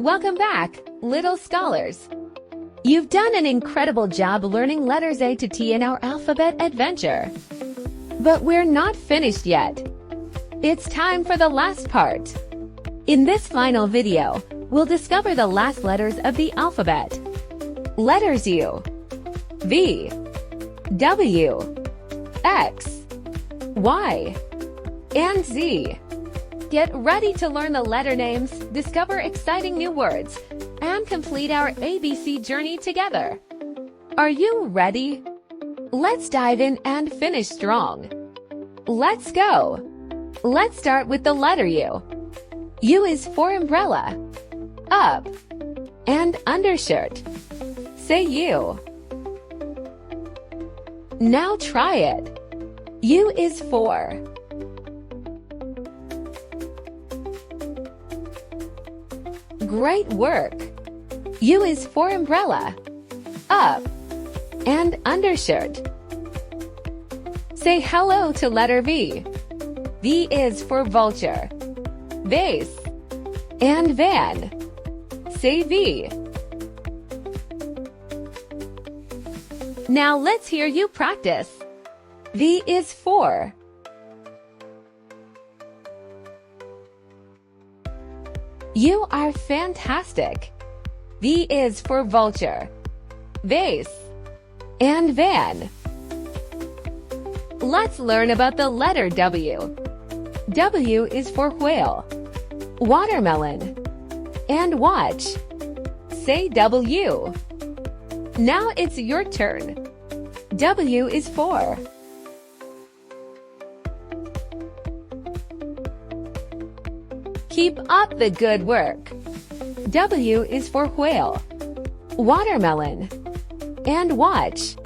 Welcome back, little scholars. You've done an incredible job learning letters A to T in our alphabet adventure. But we're not finished yet. It's time for the last part. In this final video, we'll discover the last letters of the alphabet. Letters U, V, W, X, Y, and Z. Get ready to learn the letter names, discover exciting new words, and complete our ABC journey together. Are you ready? Let's dive in and finish strong. Let's go. Let's start with the letter U. U is for umbrella, up, and undershirt. Say U. Now try it. U is for great work. U is for umbrella, up, and undershirt. Say hello to letter V. V is for vulture, vase, and van. Say V. Now let's hear you practice. V is for You are fantastic. V is for vulture, vase, and van. Let's learn about the letter W. W is for whale, watermelon, and watch. Say W. Now it's your turn. W is for Keep up the good work. W is for whale, watermelon, and watch.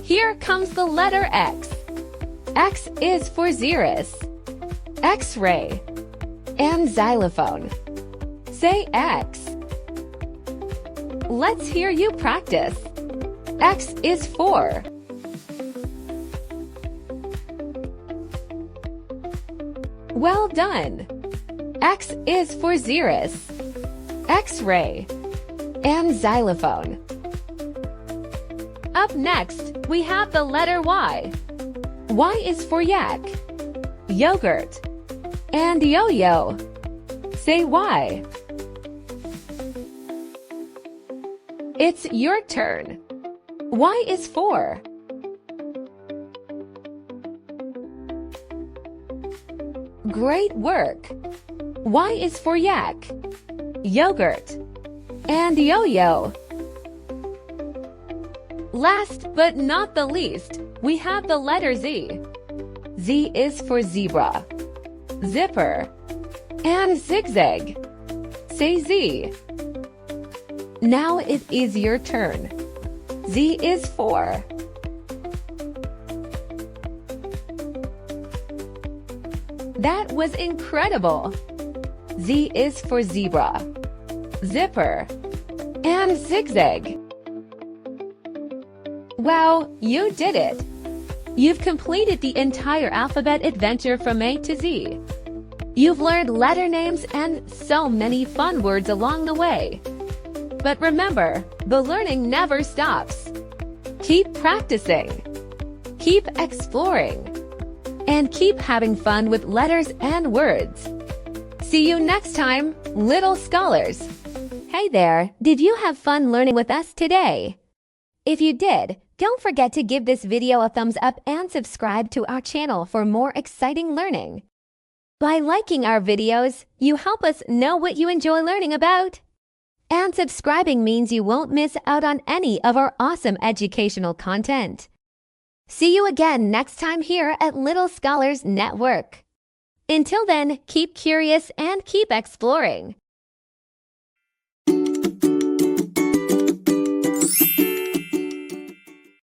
Here comes the letter X. X is for xeris, X-ray, and xylophone. Say X. Let's hear you practice. X is for Well done! X is for xeris, X-ray, and xylophone. Up next, we have the letter Y. Y is for yak, yogurt, and yo-yo. Say Y. It's your turn. Y is for Great work! Y is for yak, yogurt, and yo-yo. Last but not the least, we have the letter Z. Z is for zebra, zipper, and zigzag. Say Z. Now it is your turn. Z is for That was incredible! Z is for zebra, zipper, and zigzag. Wow, you did it! You've completed the entire alphabet adventure from A to Z. You've learned letter names and so many fun words along the way. But remember, the learning never stops. Keep practicing. Keep exploring. And keep having fun with letters and words. See you next time, little scholars. Hey there, did you have fun learning with us today? If you did, don't forget to give this video a thumbs up and subscribe to our channel for more exciting learning. By liking our videos, you help us know what you enjoy learning about. And subscribing means you won't miss out on any of our awesome educational content. See you again next time here at Little Scholars Network. Until then, keep curious and keep exploring.